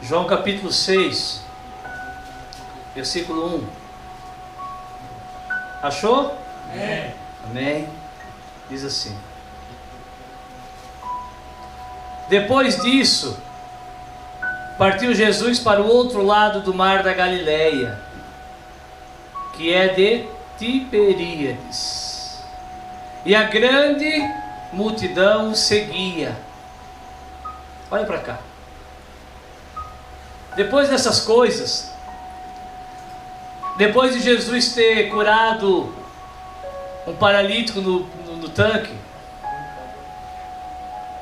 João capítulo 6, versículo 1. Achou? Amém. Amém. Diz assim: depois disso, partiu Jesus para o outro lado do mar da Galileia, que é de Tiberíades, e a grande multidão o seguia. Olha para cá. Depois dessas coisas, depois de Jesus ter curado um paralítico no tanque,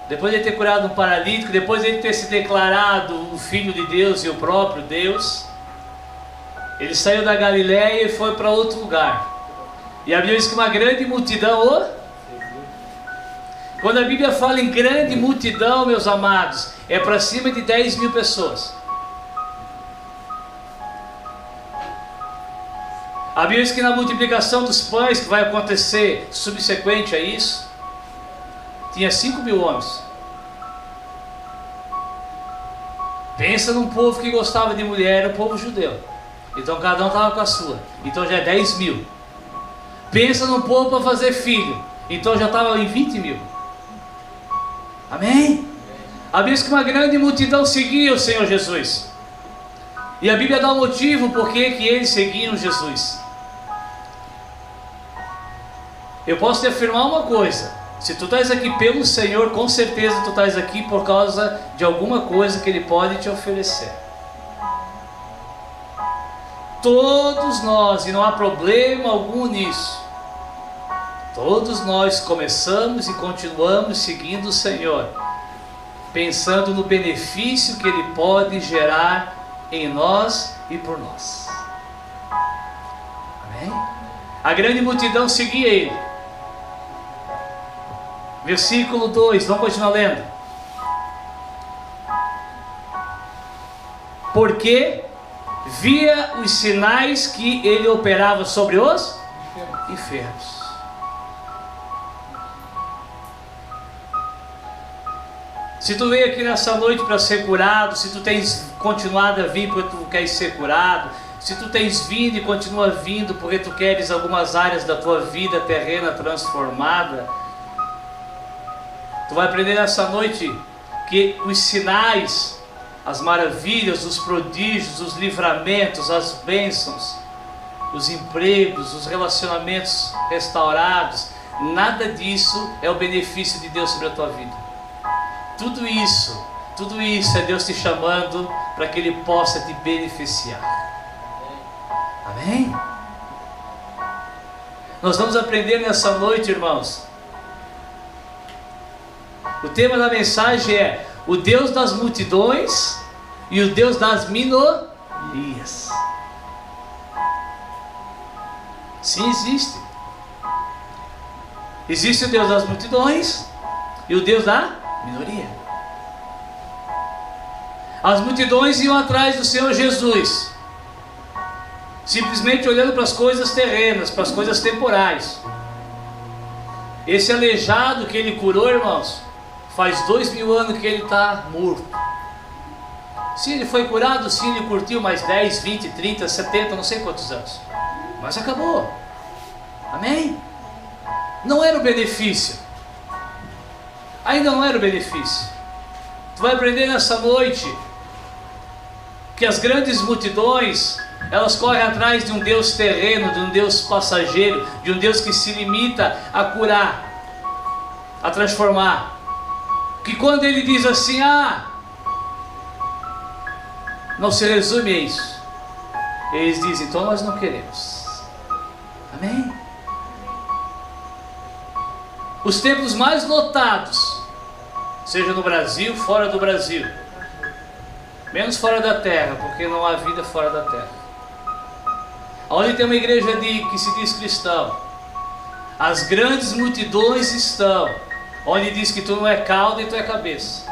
depois de ter curado um paralítico, depois de ele ter se declarado o Filho de Deus e o próprio Deus, ele saiu da Galileia e foi para outro lugar. E a Bíblia diz que uma grande multidão Quando a Bíblia fala em grande multidão, meus amados, é para cima de 10 mil pessoas. A Bíblia diz que na multiplicação dos pães, que vai acontecer subsequente a isso, tinha 5 mil homens. Pensa num povo que gostava de mulher, o povo judeu. Então cada um estava com a sua. Então já é 10 mil. Pensa num povo para fazer filho. Então já estava em 20 mil. Amém? A Bíblia diz que uma grande multidão seguia o Senhor Jesus. E a Bíblia dá um motivo por que eles seguiam Jesus. Eu posso te afirmar uma coisa: se tu estás aqui pelo Senhor, com certeza tu estás aqui por causa de alguma coisa que Ele pode te oferecer. Todos nós, e não há problema algum nisso, todos nós começamos e continuamos seguindo o Senhor, pensando no benefício que Ele pode gerar em nós e por nós. Amém? A grande multidão seguia Ele. Versículo 2, vamos continuar lendo. Porque via os sinais que Ele operava sobre os enfermos. Se tu veio aqui nessa noite para ser curado, se tu tens continuado a vir porque tu queres ser curado, se tu tens vindo e continua vindo porque tu queres algumas áreas da tua vida terrena transformada, tu vai aprender nessa noite que os sinais, as maravilhas, os prodígios, os livramentos, as bênçãos, os empregos, os relacionamentos restaurados, nada disso é o benefício de Deus sobre a tua vida. Tudo isso é Deus te chamando para que Ele possa te beneficiar. Amém? Nós vamos aprender nessa noite, irmãos. O tema da mensagem é o Deus das multidões e o Deus das minorias. Sim, existe. Existe o Deus das multidões e o Deus da minoria. As multidões iam atrás do Senhor Jesus, simplesmente olhando para as coisas terrenas, para as coisas temporais. Esse aleijado que Ele curou, irmãos, faz 2000 anos que ele está morto. Sim, ele foi curado, sim, ele curtiu mais 10, 20, 30, 70, não sei quantos anos. Mas acabou. Amém? Não era o benefício. Ainda não era o benefício. Tu vai aprender nessa noite que as grandes multidões, elas correm atrás de um Deus terreno, de um Deus passageiro, de um Deus que se limita a curar, a transformar. Que quando Ele diz assim, não se resume a isso, eles dizem, então nós não queremos. Amém? Os templos mais lotados, seja no Brasil, fora do Brasil, menos fora da terra, porque não há vida fora da terra, onde tem uma igreja que se diz cristão, as grandes multidões estão onde diz que tu não é cauda e tu é cabeça,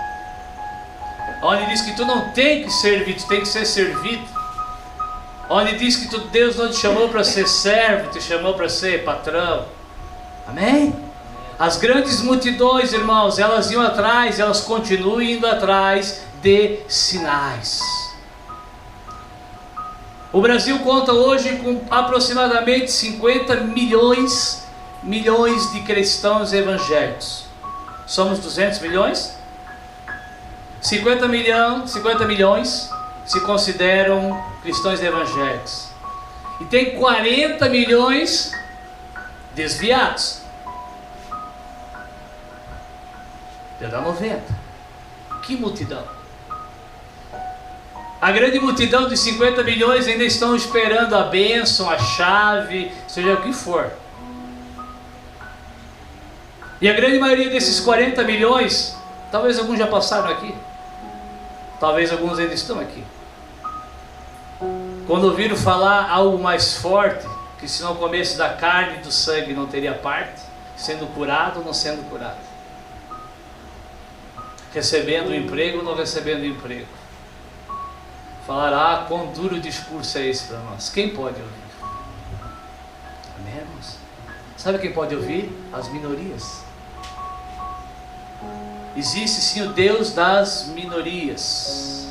onde diz que tu não tem que servir, tu tem que ser servido, onde diz que Deus não te chamou para ser servo, te chamou para ser patrão. Amém? As grandes multidões, irmãos, elas iam atrás, elas continuam indo atrás de sinais. O Brasil conta hoje com aproximadamente 50 milhões de cristãos evangélicos. Somos 200 milhões? 50 milhões se consideram cristãos evangélicos. E tem 40 milhões desviados. Dá 90. Que multidão! A grande multidão de 50 milhões ainda estão esperando a bênção, a chave, seja o que for. E a grande maioria desses 40 milhões, talvez alguns já passaram aqui, talvez alguns ainda estão aqui. Quando ouviram falar algo mais forte, que se não comesse da carne e do sangue não teria parte, sendo curado ou não sendo curado, recebendo o emprego ou não recebendo o emprego. Falaram, quão duro discurso é esse para nós. Quem pode ouvir? Amém, irmãos? Sabe quem pode ouvir? As minorias. Existe sim o Deus das minorias.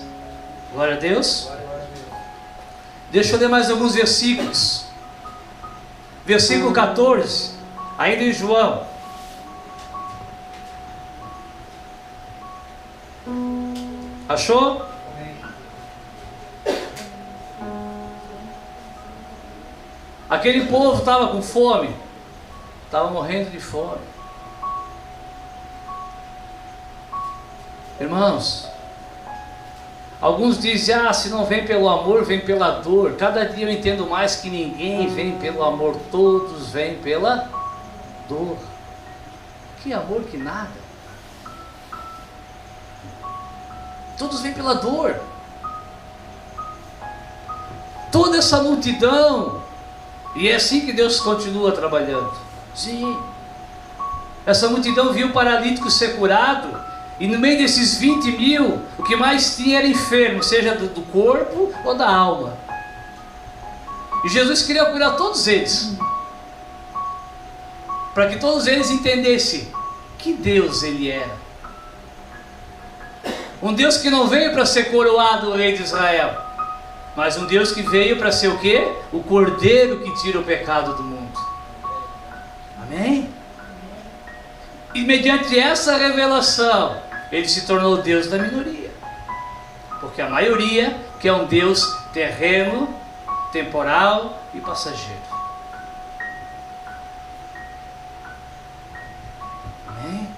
Glória a Deus. Deixa eu ler mais alguns versículos. Versículo 14, ainda em João. Achou? Aquele povo estava com fome, estava morrendo de fome. Irmãos, alguns dizem, se não vem pelo amor, vem pela dor. Cada dia eu entendo mais que ninguém vem pelo amor, todos vêm pela dor. Que amor, que nada. Todos vêm pela dor. Toda essa multidão, e é assim que Deus continua trabalhando. Sim. Essa multidão viu o paralítico ser curado, e no meio desses 20 mil, o que mais tinha era enfermo, seja do corpo ou da alma. E Jesus queria curar todos eles, para que todos eles entendessem que Deus ele era. Um Deus que não veio para ser coroado o rei de Israel, mas um Deus que veio para ser o quê? O Cordeiro que tira o pecado do mundo. Amém? E mediante essa revelação, ele se tornou o Deus da minoria. Porque a maioria quer um Deus terreno, temporal e passageiro. Amém?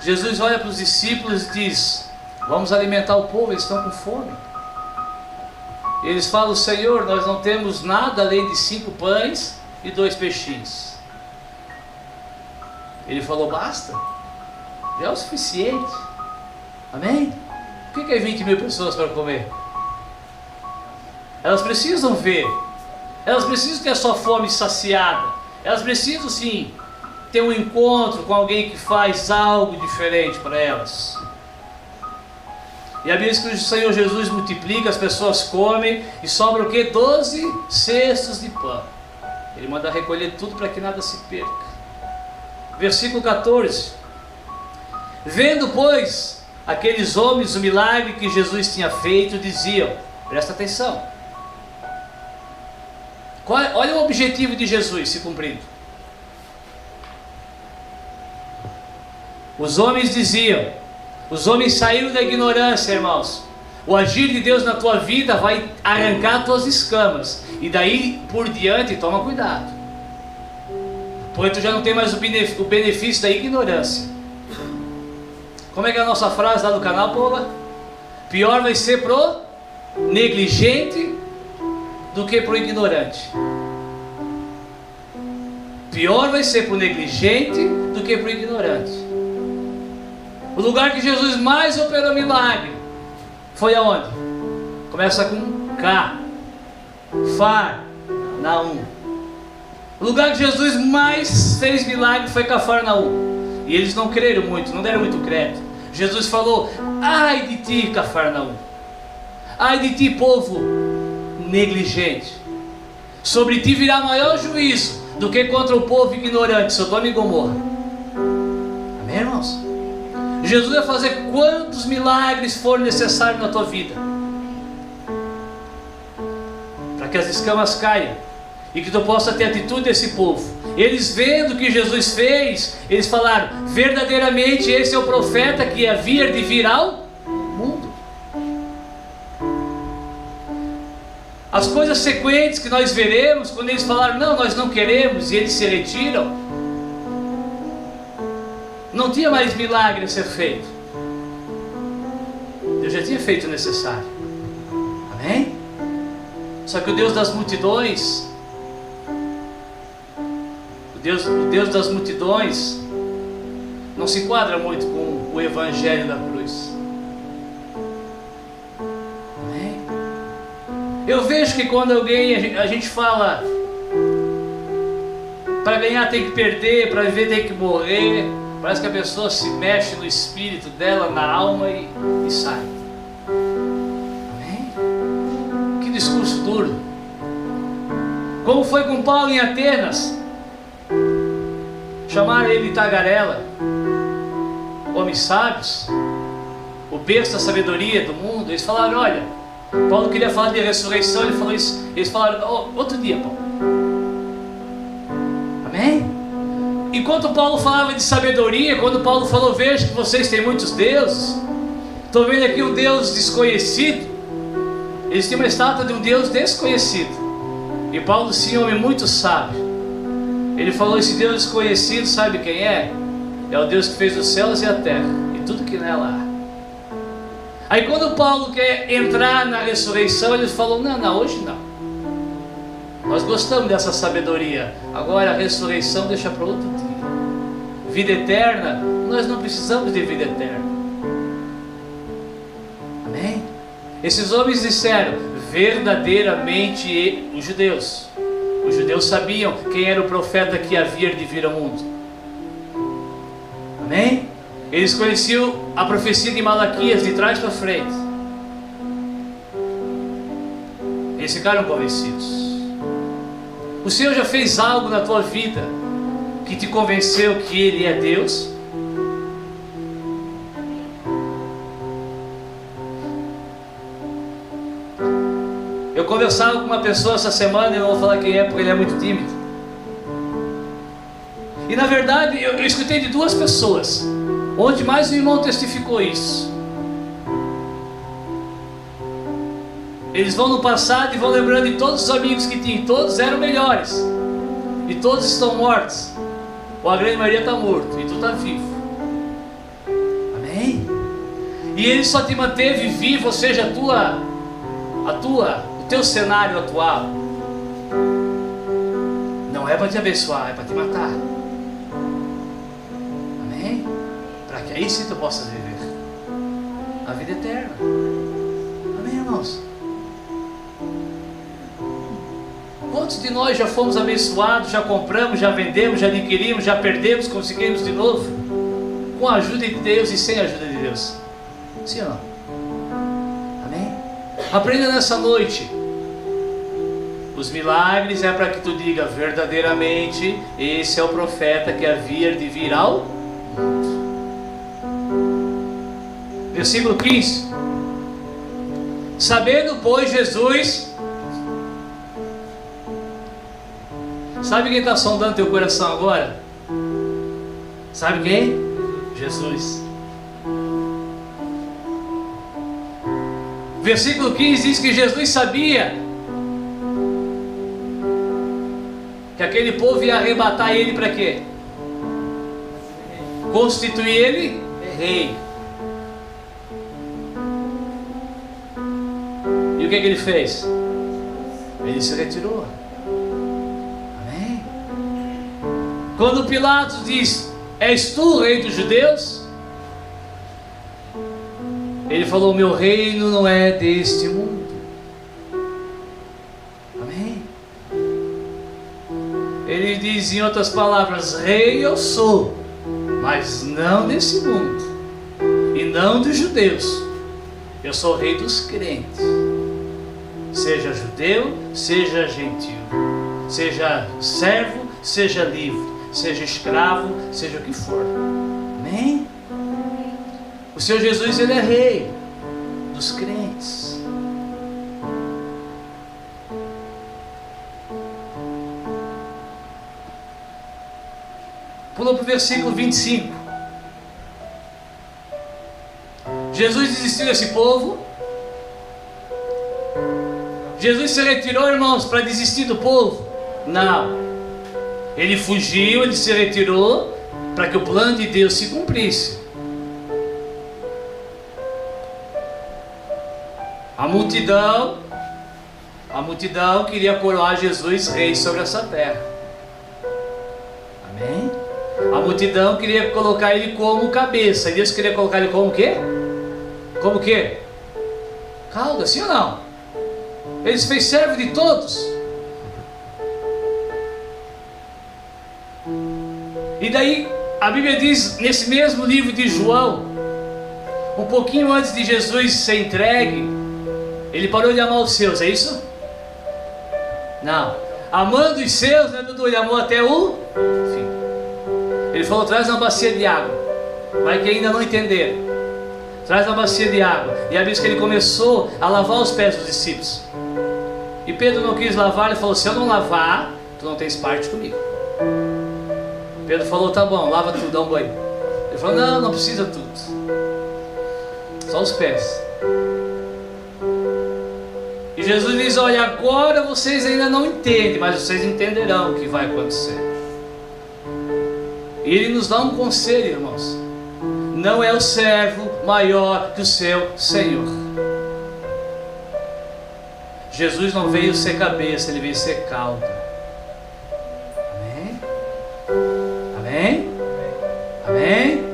Jesus olha para os discípulos e diz, vamos alimentar o povo, eles estão com fome. Eles falam, Senhor, nós não temos nada além de 5 pães e 2 peixinhos. Ele falou, basta, já é o suficiente. Amém? O que é 20 mil pessoas para comer? Elas precisam ver, elas precisam ter a sua fome saciada, elas precisam sim ter um encontro com alguém que faz algo diferente para elas. E a Bíblia diz que o Senhor Jesus multiplica, as pessoas comem e sobra o que? 12 cestos de pão. Ele manda recolher tudo para que nada se perca. Versículo 14. Vendo, pois, aqueles homens o milagre que Jesus tinha feito, diziam, presta atenção, olha o objetivo de Jesus se cumprindo. Os homens diziam, os homens saíram da ignorância, irmãos. O agir de Deus na tua vida vai arrancar tuas escamas. E daí por diante, toma cuidado. Porque tu já não tem mais o benefício da ignorância. Como é que é a nossa frase lá no canal, Paula? Pior vai ser pro negligente do que pro ignorante. Pior vai ser pro negligente do que pro ignorante. O lugar que Jesus mais operou milagre foi aonde? Começa com K. Cafarnaum. O lugar que Jesus mais fez milagre foi Cafarnaum. E eles não creram muito, não deram muito crédito. Jesus falou, ai de ti, Cafarnaum. Ai de ti, povo negligente. Sobre ti virá maior juízo do que contra o povo ignorante, Sodoma e Gomorra. Amém, irmãos? Jesus vai fazer quantos milagres forem necessários na tua vida, para para que as escamas caiam, e que tu possa ter a atitude desse povo. Eles vendo o que Jesus fez, eles falaram: verdadeiramente esse é o profeta que havia de vir ao mundo. As coisas sequentes que nós veremos, quando eles falaram: não, nós não queremos, e eles se retiram, não tinha mais milagre a ser feito. Deus já tinha feito o necessário. Amém? Só que o Deus das multidões, o Deus das multidões não se enquadra muito com o evangelho da cruz. Amém? Eu vejo que quando a gente fala: para ganhar tem que perder, para viver tem que morrer, parece que a pessoa se mexe no espírito dela, na alma e sai. Amém? Que discurso duro. Como foi com Paulo em Atenas? Chamaram ele de tagarela, homens sábios, o berço da sabedoria do mundo. Eles falaram: olha, Paulo queria falar de ressurreição, ele falou isso. Eles falaram: oh, outro dia, Paulo. Amém? Enquanto Paulo falava de sabedoria, quando Paulo falou: veja que vocês têm muitos deuses, estou vendo aqui um Deus desconhecido. Eles tinham uma estátua de um Deus desconhecido, e Paulo, sim, homem muito sábio, ele falou: esse Deus desconhecido, sabe quem é? É o Deus que fez os céus e a terra e tudo que nela há. Aí quando Paulo quer entrar na ressurreição, ele falou: não, hoje não. Nós gostamos dessa sabedoria, agora a ressurreição deixa para outro dia. Vida eterna, nós não precisamos de vida eterna. Amém? Esses homens disseram verdadeiramente, os judeus sabiam quem era o profeta que havia de vir ao mundo. Amém? Eles conheciam a profecia de Malaquias de trás para frente. Eles ficaram convencidos. O Senhor já fez algo na tua vida que te convenceu que Ele é Deus? Eu conversava com uma pessoa essa semana, e não vou falar quem é porque ele é muito tímido. E na verdade eu escutei de duas pessoas, onde mais um irmão testificou isso. Eles vão no passado e vão lembrando de todos os amigos que tinham, todos eram melhores, e todos estão mortos, ou a grande maioria está morto, e tu está vivo. Amém? E Ele só te manteve vivo, ou seja, o teu cenário atual não é para te abençoar, é para te matar. Amém? Para que aí sim tu possas viver a vida eterna. Amém, irmãos? Quantos de nós já fomos abençoados, já compramos, já vendemos, já adquirimos, já perdemos, conseguimos de novo, com a ajuda de Deus e sem a ajuda de Deus? Sim ou não? Amém? Aprenda nessa noite. Os milagres é para que tu diga verdadeiramente: esse é o profeta que havia de vir ao mundo. Versículo 15. Sabendo, pois, Jesus... Sabe quem está sondando teu coração agora? Sabe quem? Jesus. Versículo 15 diz que Jesus sabia que aquele povo ia arrebatar ele para quê? Constituir ele rei. E o que ele fez? Ele se retirou. Amém? Quando Pilatos diz: és tu o rei dos judeus? Ele falou: meu reino não é deste mundo. Amém? Ele diz em outras palavras: rei eu sou, mas não desse mundo, e não dos judeus. Eu sou o rei dos crentes, seja judeu, seja gentil, seja servo, seja livre, seja escravo, seja o que for. Amém? O Senhor Jesus, Ele é rei dos crentes. Pula para o versículo 25. Jesus desistiu desse povo. Jesus se retirou, irmãos, para desistir do povo? Não. Ele fugiu, ele se retirou para que o plano de Deus se cumprisse. A multidão queria coroar Jesus rei sobre essa terra. Amém? A multidão queria colocar ele como cabeça. E Deus queria colocar ele como o quê? Como o quê? Cauda, sim ou não? Ele se fez servo de todos. E daí a Bíblia diz, nesse mesmo livro de João, um pouquinho antes de Jesus ser entregue, ele parou de amar os seus, é isso? Não. Amando os seus, né, Dudu? Ele amou até o fim. Ele falou, traz uma bacia de água. Vai que ainda não entenderam. Traz uma bacia de água. E a Bíblia diz que ele começou a lavar os pés dos discípulos. E Pedro não quis lavar, ele falou, se eu não lavar, tu não tens parte comigo. Pedro falou, tá bom, lava tudo, dá um banho. Ele falou, não, não precisa tudo. Só os pés. E Jesus diz, olha, agora vocês ainda não entendem, mas vocês entenderão o que vai acontecer. E ele nos dá um conselho, irmãos. Não é o servo maior que o seu Senhor. Jesus não veio ser cabeça, ele veio ser cauda. Amém? Amém? Amém?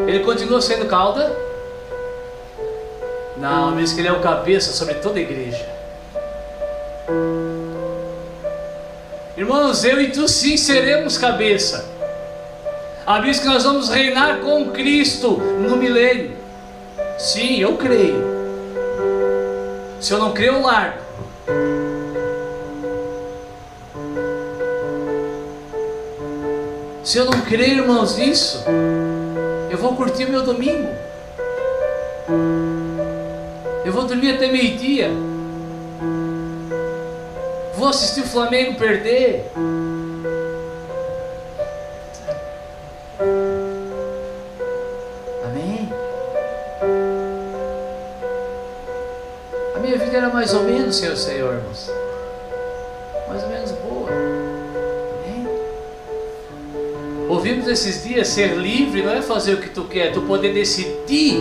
Ele continua sendo cauda? Não, diz que ele é o cabeça sobre toda a igreja. Irmãos, eu e tu sim seremos cabeça. A Bíblia diz que nós vamos reinar com Cristo no milênio. Sim, eu creio. Se eu não creio, eu largo. Se eu não crer, irmãos, nisso, eu vou curtir o meu domingo. Eu vou dormir até meio-dia. Vou assistir o Flamengo perder. Amém? A minha vida era mais ou menos, Senhor, irmãos. Mais ou menos boa. Amém? Ouvimos esses dias, ser livre não é fazer o que tu quer, tu poder decidir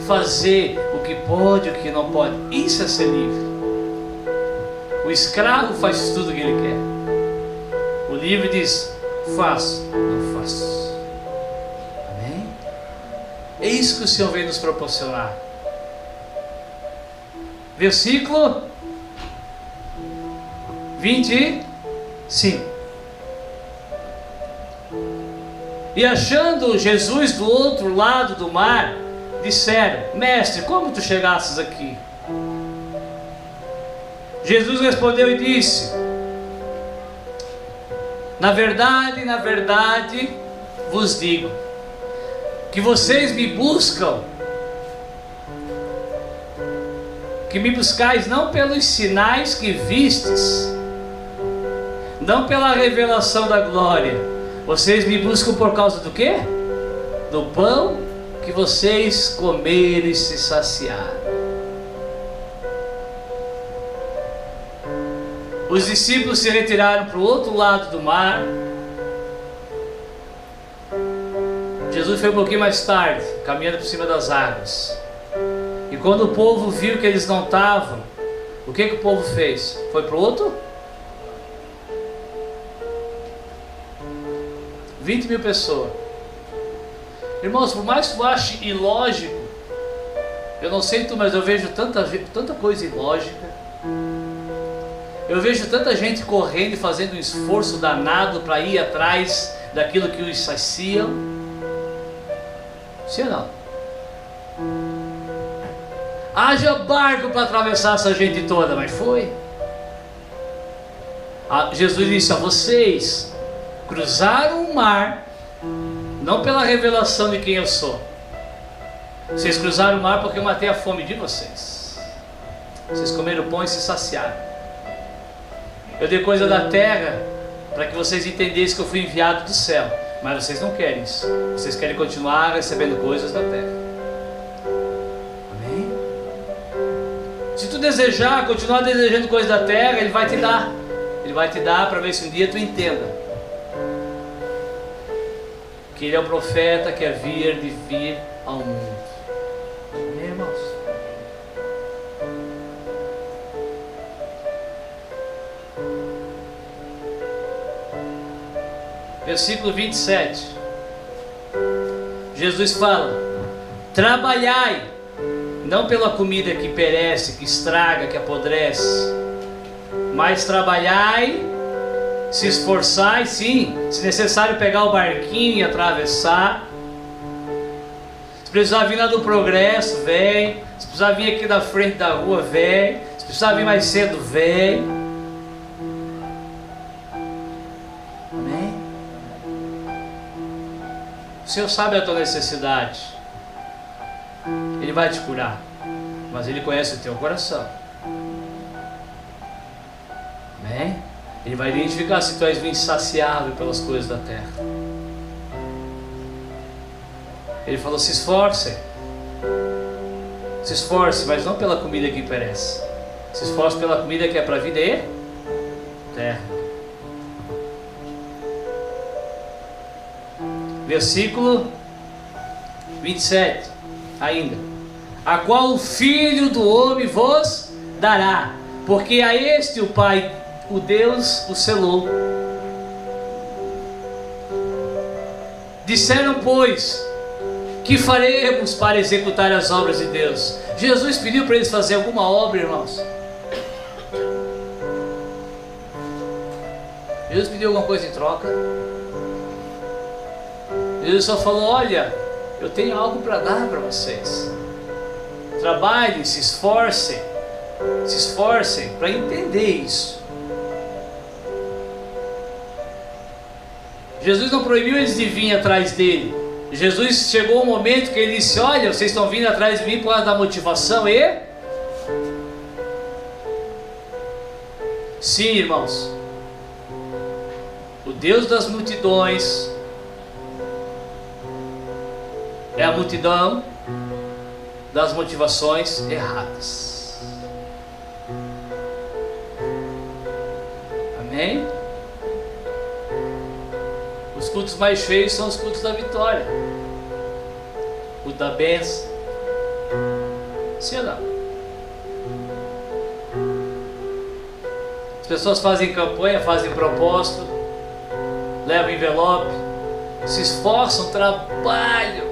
fazer o que pode, o que não pode. Isso é ser livre. O escravo faz tudo o que ele quer. O livre diz, faço, não faço. Amém? É isso que o Senhor vem nos proporcionar. Versículo 25. E achando Jesus do outro lado do mar, disseram, mestre, como tu chegastes aqui? Jesus respondeu e disse, na verdade, vos digo, que vocês me buscam, que me buscais não pelos sinais que vistes, não pela revelação da glória, vocês me buscam por causa do quê? Do pão que vocês comeram e se saciaram. Os discípulos se retiraram para o outro lado do mar. Jesus foi um pouquinho mais tarde, caminhando por cima das águas. E quando o povo viu que eles não estavam, o que o povo fez? Foi para o outro? 20.000 pessoas. Irmãos, por mais que tu ache ilógico, eu não sei tu, mas eu vejo tanta coisa ilógica. Eu vejo tanta gente correndo e fazendo um esforço danado para ir atrás daquilo que os saciam. Sim ou não? Haja barco para atravessar essa gente toda, mas foi. Jesus disse a vocês, cruzaram o mar, não pela revelação de quem eu sou. Vocês cruzaram o mar porque eu matei a fome de vocês. Vocês comeram pão e se saciaram. Eu dei coisa da terra para que vocês entendessem que eu fui enviado do céu. Mas vocês não querem isso. Vocês querem continuar recebendo coisas da terra. Amém? Se tu desejar, continuar desejando coisas da terra, Ele vai te dar. Ele vai te dar para ver se um dia tu entenda que Ele é o profeta que havia de vir ao mundo. Amém, irmãos? Versículo 27. Jesus fala: trabalhai, não pela comida que perece, que estraga, que apodrece, mas trabalhai, se esforçai, sim, se necessário pegar o barquinho e atravessar. Se precisar vir lá do Progresso, vem. Se precisar vir aqui da frente da rua, vem. Se precisar vir mais cedo, vem. Amém? O Senhor sabe a tua necessidade. Ele vai te curar, mas Ele conhece o teu coração. Amém? Ele vai identificar se tu és insaciável pelas coisas da terra. Ele falou: se esforcem. Se esforce, mas não pela comida que perece. Se esforce pela comida que é para a vida e terra. Versículo 27 ainda: a qual o Filho do Homem vos dará, porque a este o Pai, o Deus, o selou. Disseram, pois, que faremos para executar as obras de Deus? Jesus pediu para eles fazer alguma obra, irmãos? Jesus pediu alguma coisa em troca? Jesus só falou: olha, eu tenho algo para dar para vocês. Trabalhem, se esforcem para entender isso. Jesus não proibiu eles de vir atrás dele. Jesus chegou um momento que ele disse: olha, vocês estão vindo atrás de mim por causa da motivação e... Sim, irmãos, o Deus das multidões é a multidão das motivações erradas. Amém? Os cultos mais feios são os cultos da vitória, o da bênção. Sim ou não? As pessoas fazem campanha, fazem propósito, levam envelope, se esforçam, trabalham,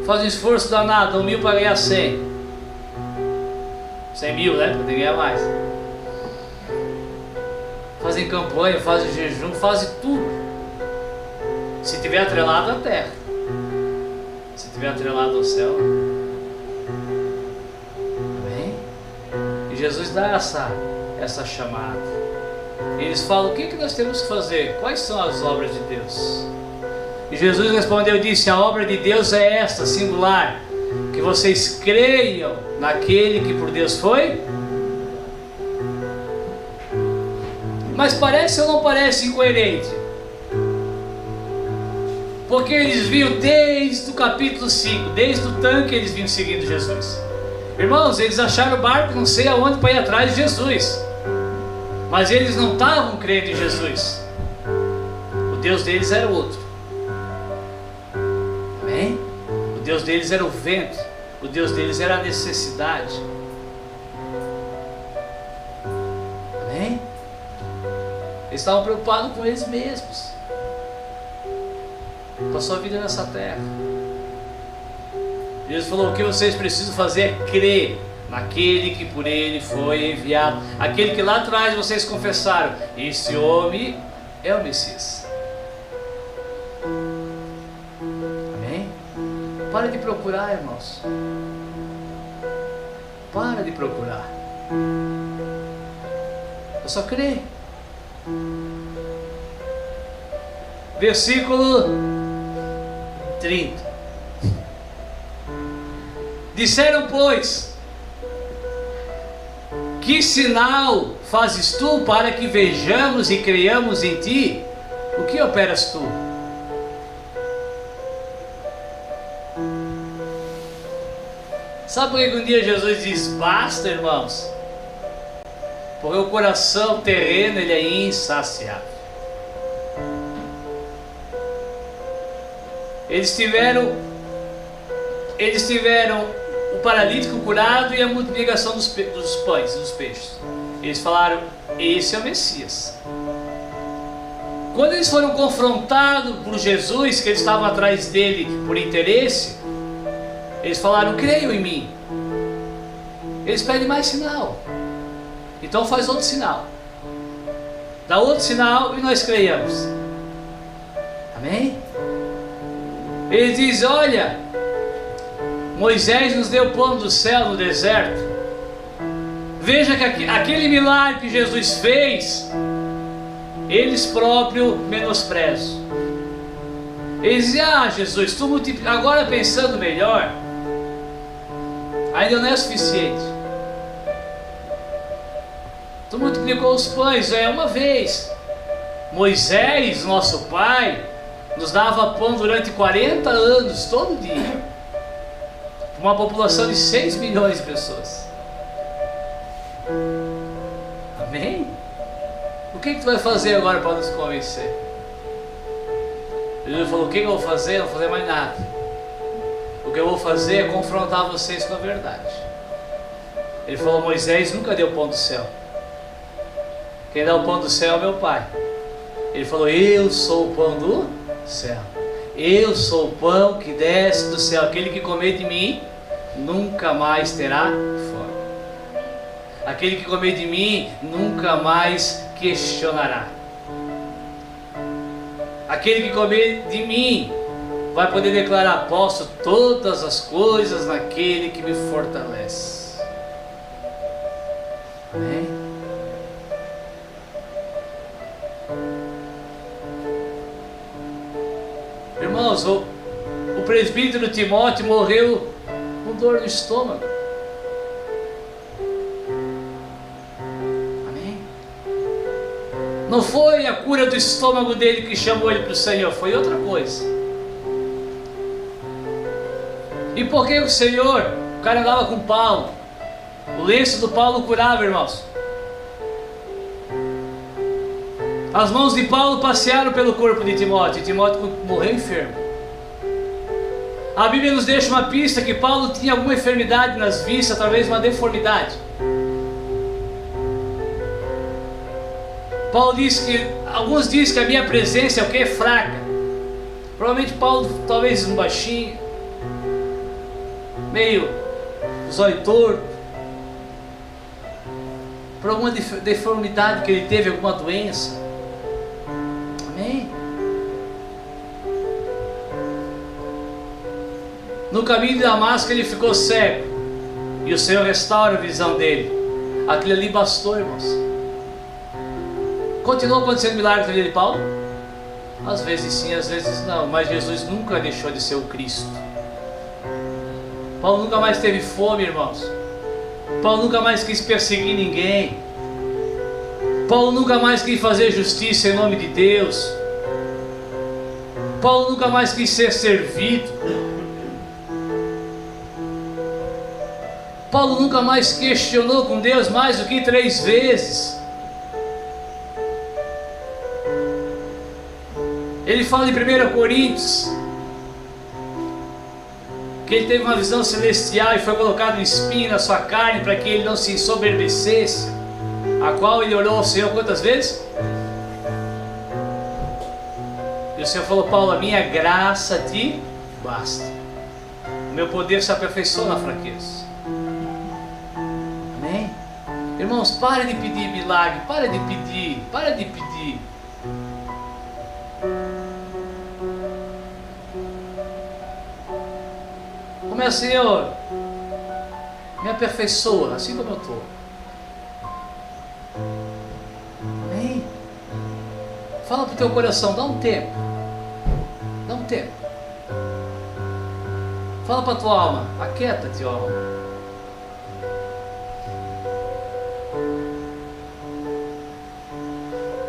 fazem um esforço danado, 1.000 para ganhar 100. 100 mil, né? Para ganhar mais. Fazem campanha, fazem jejum, fazem tudo. Se tiver atrelado à terra, se tiver atrelado ao céu. Amém? E Jesus dá essa chamada. E eles falam: o que nós temos que fazer? Quais são as obras de Deus? E Jesus respondeu e disse: a obra de Deus é esta, singular, que vocês creiam naquele que por Deus foi. Mas parece ou não parece incoerente? Porque eles vinham desde o capítulo 5, desde o tanque eles vinham seguindo Jesus. Irmãos, eles acharam o barco não sei aonde para ir atrás de Jesus, mas eles não estavam crendo em Jesus. O Deus deles era outro. Amém? O Deus deles era o vento. O Deus deles era a necessidade. Amém? Eles estavam preocupados com eles mesmos, com a sua vida nessa terra. Jesus falou: o que vocês precisam fazer é crer naquele que por ele foi enviado, aquele que lá atrás vocês confessaram: esse homem é o Messias. Amém? Para de procurar, irmãos. Para de procurar. Eu só creio. Versículo 30. Disseram, pois, Que sinal fazes tu para que vejamos e creiamos em ti? O que operas tu? Sabe por que um dia Jesus diz basta, irmãos? Porque o coração terreno ele é insaciável. Eles tiveram o paralítico curado e a multiplicação dos pães e dos peixes. Eles falaram, esse é o Messias. Quando eles foram confrontados por Jesus, que eles estavam atrás dele por interesse, eles falaram, creiam em mim. Eles pedem mais sinal. Então faz outro sinal. Dá outro sinal e nós creiamos. Amém? Ele diz, olha, Moisés nos deu pão do céu no deserto. Veja que aquele milagre que Jesus fez, eles próprios menosprezam. Eles dizem, Jesus, tu multiplica. Agora pensando melhor, ainda não é suficiente. Tu multiplicou os pães uma vez. Moisés, nosso pai, nos dava pão durante 40 anos, todo dia. Uma população de 6 milhões de pessoas. Amém? O que tu vai fazer agora para nos convencer? Jesus falou, o que eu vou fazer? Eu não vou fazer mais nada. O que eu vou fazer é confrontar vocês com a verdade. Ele falou, Moisés nunca deu pão do céu. Quem dá o pão do céu é meu pai. Ele falou, eu sou o pão do céu. Eu sou o pão que desce do céu. Aquele que comer de mim nunca mais terá fome. Aquele que comer de mim nunca mais questionará. Aquele que comer de mim vai poder declarar, posso todas as coisas naquele que me fortalece. Amém? Irmãos, o presbítero Timóteo morreu com dor no estômago. Amém? Não foi a cura do estômago dele que chamou ele para o Senhor, foi outra coisa. E por que o Senhor, o cara andava com Paulo, o lenço do Paulo curava, irmãos. As mãos de Paulo passearam pelo corpo de Timóteo, e Timóteo morreu enfermo. A Bíblia nos deixa uma pista que Paulo tinha alguma enfermidade nas vistas, através de uma deformidade. Paulo diz que, alguns dizem que a minha presença é o que? Fraca. Provavelmente Paulo, talvez um baixinho, meio zóio torto, por alguma deformidade que ele teve, alguma doença. Amém? No caminho de Damasco ele ficou cego, e o Senhor restaura a visão dele. Aquilo ali bastou, irmãos. Continuou acontecendo milagres na vida de Paulo? Às vezes sim, às vezes não, mas Jesus nunca deixou de ser o Cristo. Paulo nunca mais teve fome, irmãos. Paulo nunca mais quis perseguir ninguém. Paulo nunca mais quis fazer justiça em nome de Deus. Paulo nunca mais quis ser servido. Paulo nunca mais questionou com Deus mais do que 3 vezes. Ele fala em 1 Coríntios que ele teve uma visão celestial e foi colocado um espinho na sua carne para que ele não se ensoberbecesse, a qual ele orou ao Senhor quantas vezes? E o Senhor falou, Paulo, a minha graça te basta. O meu poder se aperfeiçoa na fraqueza. Amém? Irmãos, pare de pedir milagre, pare de pedir. Começa, Senhor, me aperfeiçoa, assim como eu estou. Amém? Fala para o teu coração, dá um tempo. Dá um tempo. Fala para a tua alma, aquieta-te, alma.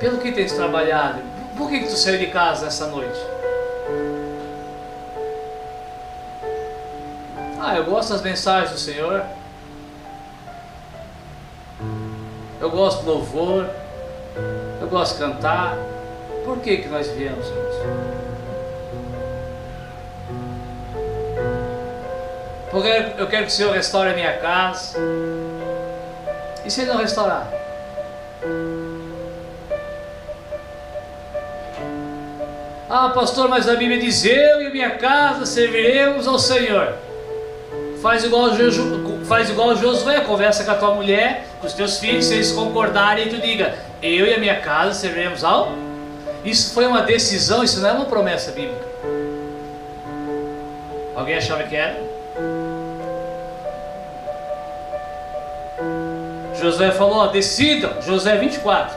Pelo que tens trabalhado? Por que tu saiu de casa essa noite? Eu gosto das mensagens do Senhor. Eu gosto do louvor. Eu gosto de cantar. Por que nós viemos, irmãos? Porque eu quero que o Senhor restaure a minha casa. E se Ele não restaurar? Pastor, mas a Bíblia diz: eu e minha casa serviremos ao Senhor. Faz igual Josué, conversa com a tua mulher, com os teus filhos, se eles concordarem, e tu diga: eu e a minha casa serviremos ao... Isso foi uma decisão, isso não é uma promessa bíblica. Alguém achava que era? Josué falou: decidam, Josué 24,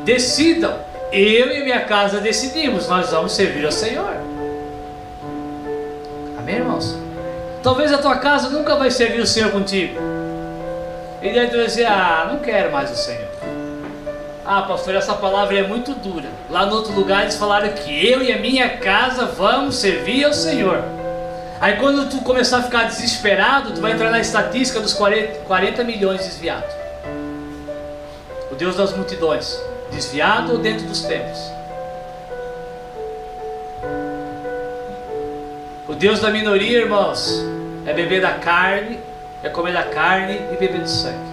decidam, eu e minha casa decidimos, nós vamos servir ao Senhor. Amém, irmãos? Talvez a tua casa nunca vai servir o Senhor contigo. E daí tu vai dizer: não quero mais o Senhor. Pastor, essa palavra é muito dura. Lá no outro lugar eles falaram que eu e a minha casa vamos servir ao Senhor. Aí quando tu começar a ficar desesperado, tu vai entrar na estatística dos 40 milhões desviados. O Deus das multidões, desviado ou dentro dos templos? O Deus da minoria, irmãos, é beber da carne, é comer da carne e beber do sangue.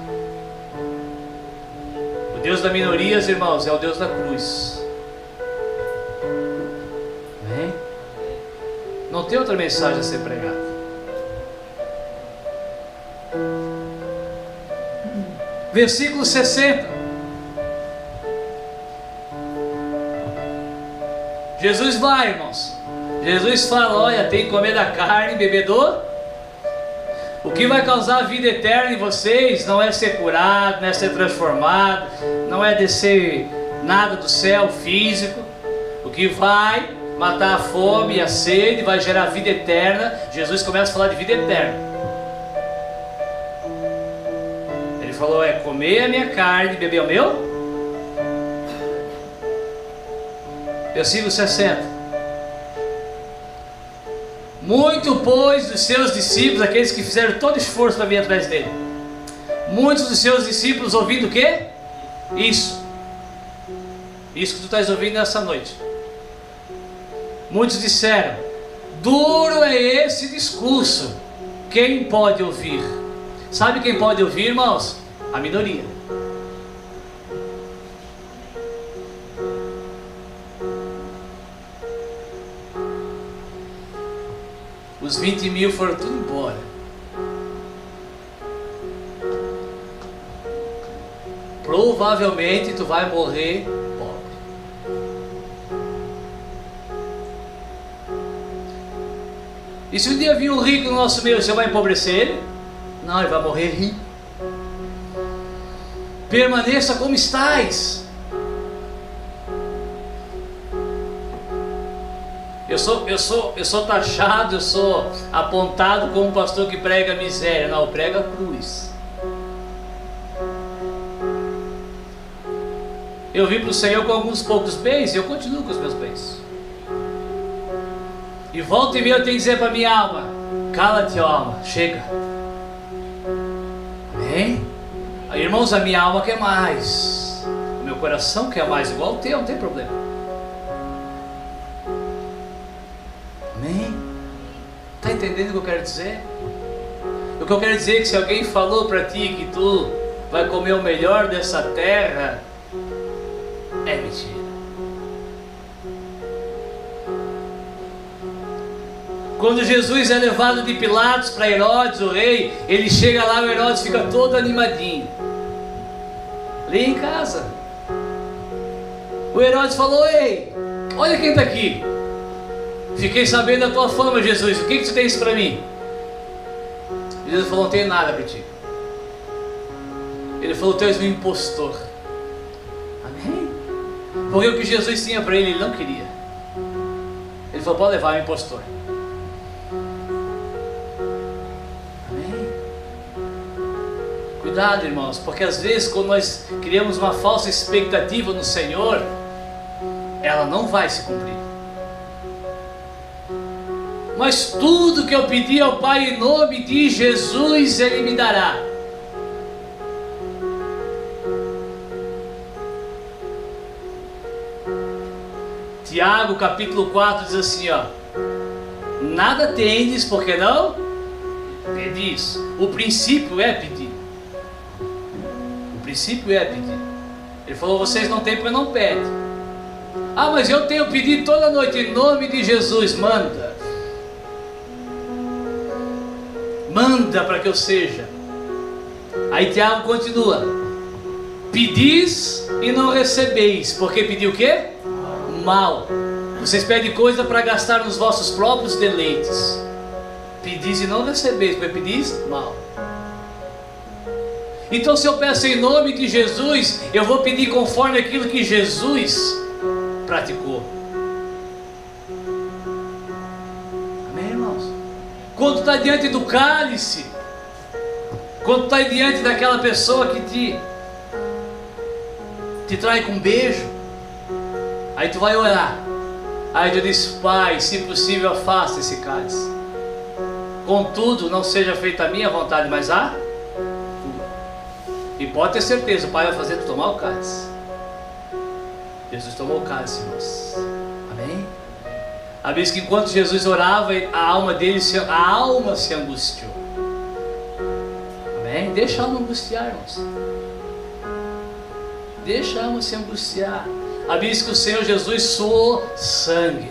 O Deus da minoria, irmãos, é o Deus da cruz. Amém? Não tem outra mensagem a ser pregada. Versículo 60. Jesus vai, irmãos. Jesus fala: olha, tem que comer da carne e beber do... O que vai causar a vida eterna em vocês não é ser curado, não é ser transformado, não é descer nada do céu físico. O que vai matar a fome e a sede, vai gerar vida eterna. Jesus começa a falar de vida eterna. Ele falou: comer a minha carne e beber o meu... Versículo 60. Muito, pois, dos seus discípulos, aqueles que fizeram todo esforço para vir atrás dele, muitos dos seus discípulos ouvindo o quê? Isso que tu estás ouvindo nessa noite. Muitos disseram: duro é esse discurso, quem pode ouvir? Sabe quem pode ouvir, irmãos? A minoria. Os 20 mil foram tudo embora. Provavelmente tu vai morrer pobre. E se um dia vir um rico no nosso meio, você vai empobrecer ele? Não, ele vai morrer rico. Permaneça como estás. Eu sou taxado, eu sou apontado como um pastor que prega miséria. Não, prega cruz. Eu vim para o Senhor com alguns poucos bens e eu continuo com os meus bens. E volta e meia eu tenho que dizer para minha alma: cala-te, alma, chega. Amém? Aí, irmãos, a minha alma quer mais, o meu coração quer mais, igual o teu, não tem problema. Amém? Está entendendo o que eu quero dizer? O que eu quero dizer é que se alguém falou para ti que tu vai comer o melhor dessa terra, é mentira. Quando Jesus é levado de Pilatos para Herodes, o rei, ele chega lá, o Herodes fica todo animadinho. Ali em casa, o Herodes falou: ei, olha quem está aqui. Fiquei sabendo da tua fama, Jesus. O que tu tens para mim? Jesus falou: não tenho nada para ti. Ele falou: tu és um impostor. Amém? Porque o que Jesus tinha para ele não queria. Ele falou: pode levar, um impostor. Amém? Cuidado, irmãos, porque às vezes quando nós criamos uma falsa expectativa no Senhor, ela não vai se cumprir. Mas tudo que eu pedi ao Pai em nome de Jesus, Ele me dará. Tiago capítulo 4 diz assim, ó: nada tendes porque não pedis. O princípio é pedir. O princípio é pedir. Ele falou, vocês não têm porque não pedem. Ah, mas eu tenho pedido toda noite em nome de Jesus. Manda. Manda para que eu seja. Aí Tiago continua: pedis e não recebeis, porque pediu o quê? Mal. Vocês pedem coisa para gastar nos vossos próprios deleites. Pedis e não recebeis, porque pedis mal. Então, se eu peço em nome de Jesus, eu vou pedir conforme aquilo que Jesus praticou. Amém, irmãos? Quando está diante do cálice, quando está diante daquela pessoa que te trai com um beijo, aí tu vai orar. Aí tu diz: Pai, se possível, afasta esse cálice. Contudo, não seja feita a minha vontade, mas a tua. E pode ter certeza, o Pai vai fazer tu tomar o cálice. Jesus tomou o cálice, irmãos. Amém? A vez que enquanto Jesus orava, a alma se angustiou. Amém? Deixa a alma angustiar, irmãos. Deixa a alma se angustiar. A Bíblia diz que o Senhor Jesus suou sangue.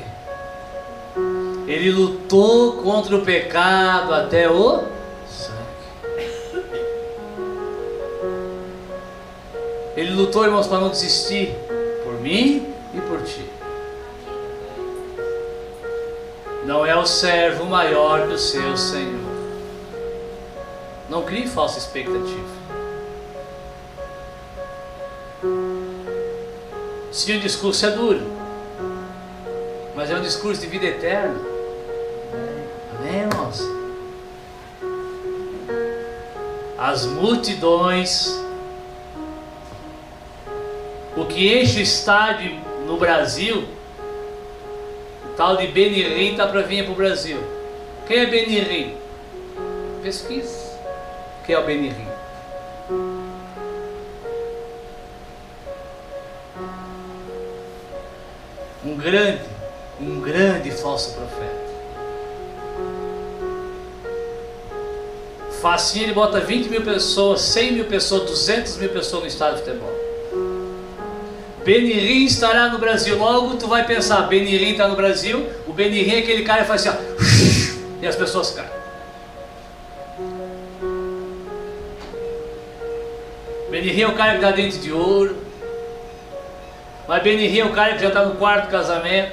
Ele lutou contra o pecado até o sangue. Ele lutou, irmãos, para não desistir. Por mim e por ti. Não é o servo maior que o seu Senhor. Não crie falsa expectativa. Sim, o discurso é duro, mas é um discurso de vida eterna. Amém, irmãos? As multidões, o que enche o estádio no Brasil, o tal de Benirrim está para vir para o Brasil. Quem é Benirrim? Pesquisa. Quem é o Benirrim? Um grande falso profeta. Facinho, ele bota 20 mil pessoas, 100 mil pessoas, 200 mil pessoas no estádio de futebol. Benirrim estará no Brasil. Logo tu vai pensar, Benirrim está no Brasil. O Benirrim é aquele cara que faz assim, ó, e as pessoas caem. Benirrim é o cara que dá dente de ouro. Mas Benirrim é o cara que já está no quarto casamento.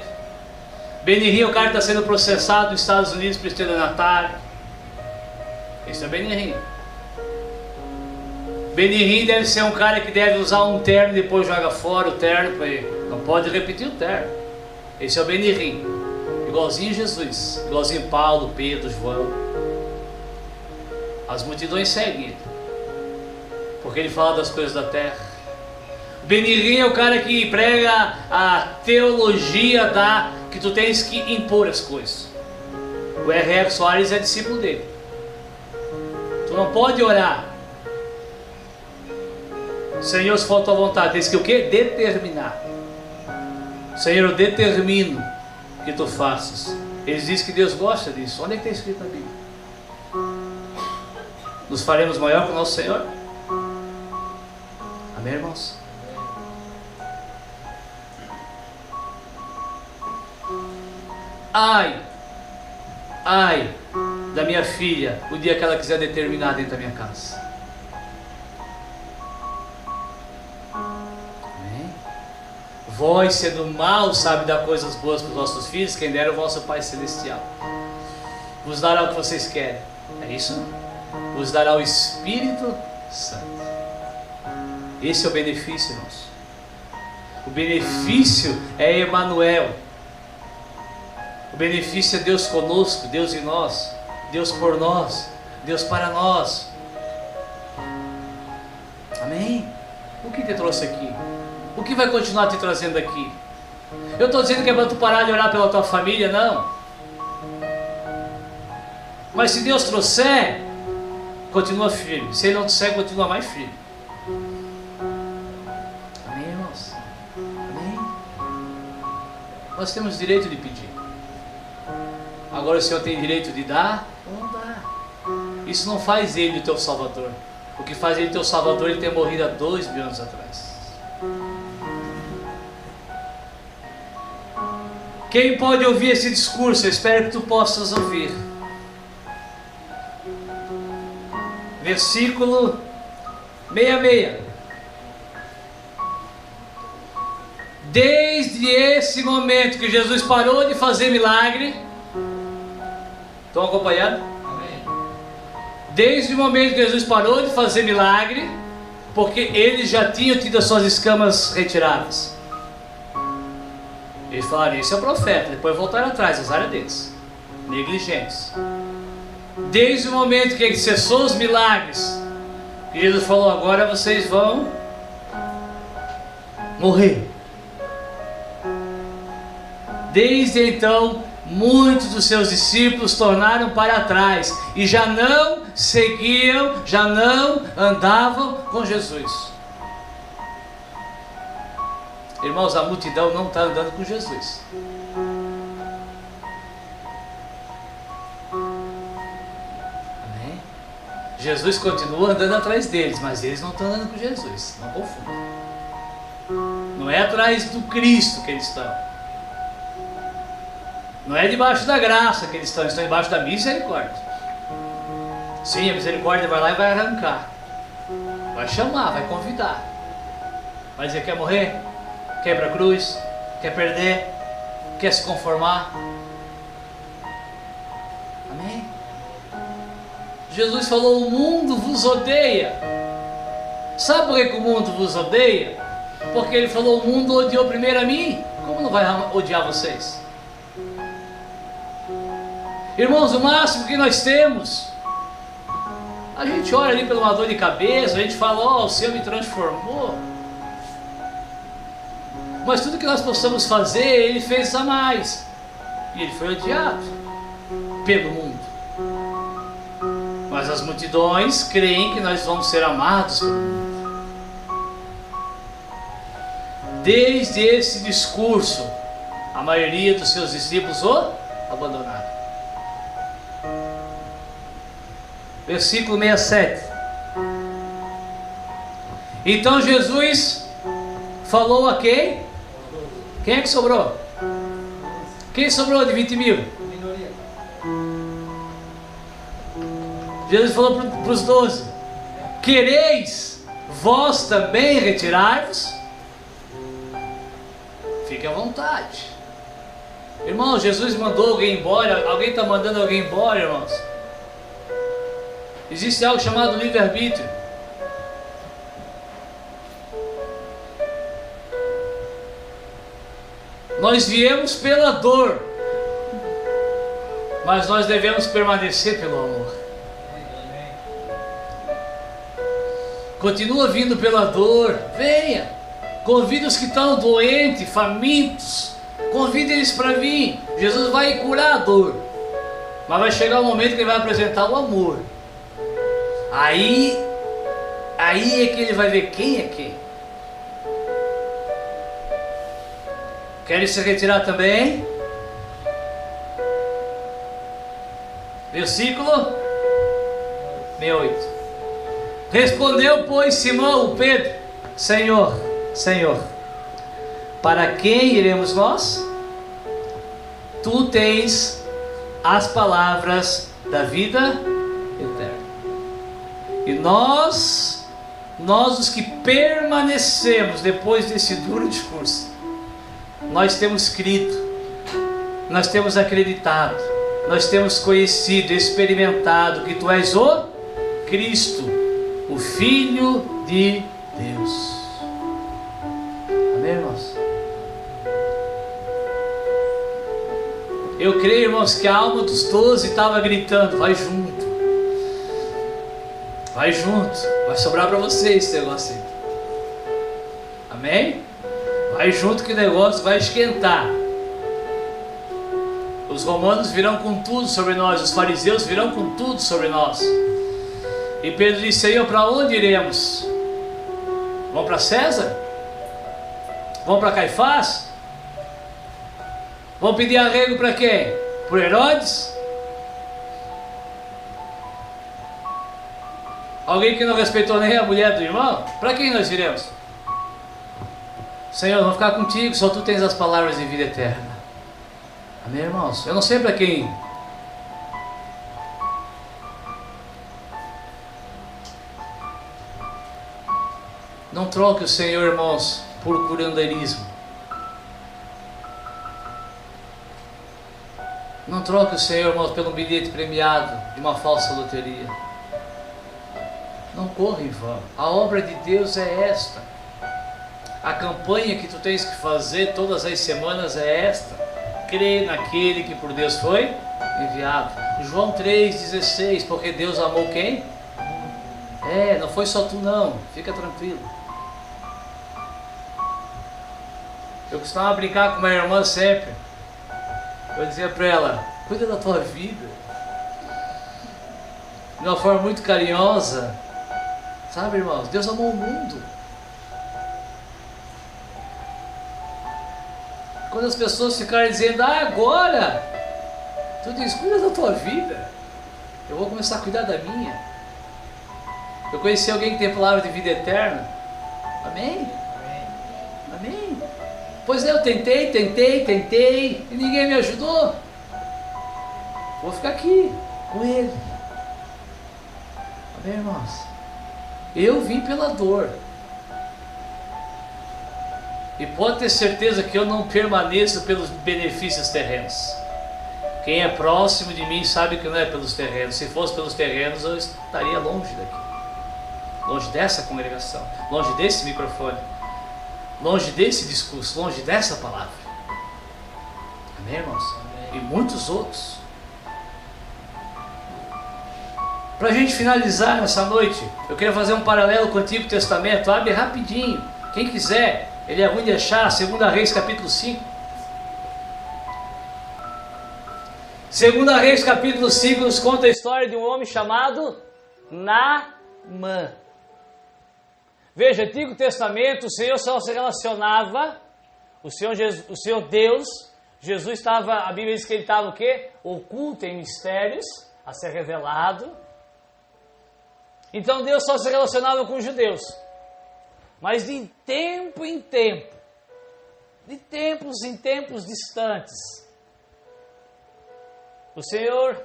Benirrim é o cara que está sendo processado nos Estados Unidos por estelionatário. Esse é Benirrim. Benirrim deve ser um cara que deve usar um terno e depois joga fora o terno. Não pode repetir o terno. Esse é o Benirrim. Igualzinho Jesus. Igualzinho Paulo, Pedro, João. As multidões seguem ele, porque ele fala das coisas da terra. Benirrim é o cara que prega a teologia que tu tens que impor as coisas. O R.R. Soares é discípulo dele. Tu não pode orar: Senhor, se for a tua vontade, tens que o quê? Determinar. Senhor, eu determino que tu faças. Eles dizem que Deus gosta disso. Onde é que está escrito na Bíblia? Nos faremos maior que o nosso Senhor? Amém, irmãos? Ai da minha filha, o dia que ela quiser determinar dentro da minha casa. Amém? Vós, sendo mal, sabe dar coisas boas para os vossos filhos, quem dera o vosso Pai Celestial. Vos dará o que vocês querem. É isso? Vos dará o Espírito Santo. Esse é o benefício, irmãos. O benefício é Emanuel. O benefício é Deus conosco, Deus em nós, Deus por nós, Deus para nós. Amém? O que te trouxe aqui? O que vai continuar te trazendo aqui? Eu estou dizendo que é para tu parar de orar pela tua família, não. Mas se Deus trouxer, continua firme. Se Ele não trouxer, continua mais firme. Amém, irmãos? Amém? Nós temos direito de pedir. Agora o Senhor tem direito de dar ou não dar. Isso não faz Ele o teu Salvador. O que faz Ele o teu Salvador é Ele ter morrido há 2000 anos atrás. Quem pode ouvir esse discurso? Eu espero que tu possas ouvir. Versículo 66. Desde esse momento que Jesus parou de fazer milagre, estão acompanhando? Amém. Desde o momento que Jesus parou de fazer milagre, porque ele já tinha tido as suas escamas retiradas. Eles falaram, esse é o profeta. Depois voltaram atrás, as áreas deles, negligentes. Desde o momento que ele cessou os milagres, que Jesus falou, agora vocês vão morrer. Desde então, muitos dos seus discípulos tornaram para trás e já não seguiam, já não andavam com Jesus. Irmãos, a multidão não está andando com Jesus. Amém? Jesus continua andando atrás deles, mas eles não estão andando com Jesus. Não confunda. Não é atrás do Cristo que eles estão. Não é debaixo da graça que eles estão debaixo da misericórdia. Sim, a misericórdia vai lá e vai arrancar. Vai chamar, vai convidar. Vai dizer, quer morrer? Quebra a cruz? Quer perder? Quer se conformar? Amém? Jesus falou, o mundo vos odeia. Sabe por que o mundo vos odeia? Porque ele falou, o mundo odiou primeiro a mim. Como não vai odiar vocês? Irmãos, o máximo que nós temos, a gente olha ali pela uma dor de cabeça, a gente fala, ó, o Senhor me transformou. Mas tudo que nós possamos fazer, Ele fez a mais. E Ele foi odiado pelo mundo. Mas as multidões creem que nós vamos ser amados pelo mundo. Desde esse discurso, a maioria dos seus discípulos o abandonaram. Versículo 67. Então Jesus falou a quem? Quem é que sobrou? Quem sobrou de 20 mil? Jesus falou para os 12: quereis vós também retirar-vos? Fique à vontade. Irmãos, Jesus mandou alguém embora. Alguém está mandando alguém embora, irmãos? Existe algo chamado livre-arbítrio. Nós viemos pela dor, mas nós devemos permanecer pelo amor. Continua vindo pela dor, venha. Convida os que estão doentes, famintos, convida eles para vir. Jesus vai curar a dor, mas vai chegar um momento que ele vai apresentar o amor. Aí é que ele vai ver quem é quem. Querem se retirar também? Versículo 68. Respondeu, pois, Simão, o Pedro: Senhor, Senhor, para quem iremos nós? Tu tens as palavras da vida eterna. E nós os que permanecemos depois desse duro discurso, nós temos crido, nós temos acreditado, nós temos conhecido, experimentado que Tu és o Cristo, o Filho de Deus. Amém, irmãos? Eu creio, irmãos, que a alma dos 12 estava gritando: vai junto. Vai junto. Vai sobrar para você esse negócio aí. Amém? Vai junto que o negócio vai esquentar. Os romanos virão com tudo sobre nós. Os fariseus virão com tudo sobre nós. E Pedro disse: Senhor, para onde iremos? Vamos para César? Vamos para Caifás? Vamos pedir arrego para quem? Por Herodes? Alguém que não respeitou nem a mulher do irmão? Para quem nós iremos? Senhor, vamos ficar contigo, só tu tens as palavras de vida eterna. Amém, irmãos? Eu não sei para quem. Não troque o Senhor, irmãos, por curandeirismo. Não troque o Senhor, irmãos, pelo bilhete premiado de uma falsa loteria. Não corra em vão. A obra de Deus é esta. A campanha que tu tens que fazer todas as semanas é esta. Crê naquele que por Deus foi enviado. João 3,16. Porque Deus amou quem? Não foi só tu não. Fica tranquilo. Eu costumava brincar com uma irmã sempre. Eu dizia para ela: cuida da tua vida. De uma forma muito carinhosa. Sabe, irmãos? Deus amou o mundo. Quando as pessoas ficarem dizendo: agora, tu diz: cuida da tua vida. Eu vou começar a cuidar da minha. Eu conheci alguém que tem palavra de vida eterna. Amém? Amém? Pois é, eu tentei e ninguém me ajudou. Vou ficar aqui com ele. Amém, irmãos? Eu vim pela dor. E pode ter certeza que eu não permaneço pelos benefícios terrenos. Quem é próximo de mim sabe que não é pelos terrenos. Se fosse pelos terrenos, eu estaria longe daqui. Longe dessa congregação. Longe desse microfone. Longe desse discurso. Longe dessa palavra. Amém, irmãos? Amém. E muitos outros. Para a gente finalizar nessa noite, eu queria fazer um paralelo com o Antigo Testamento. Abre rapidinho. Quem quiser. Ele é ruim de achar. 2 Reis capítulo 5. 2 Reis capítulo 5 nos conta a história de um homem chamado Naamã. Veja, Antigo Testamento, o Senhor só se relacionava, o Senhor Deus, Jesus estava, a Bíblia diz que ele estava o quê? Oculto em mistérios, a ser revelado. Então Deus só se relacionava com os judeus. Mas de tempo em tempo, de tempos em tempos distantes, o Senhor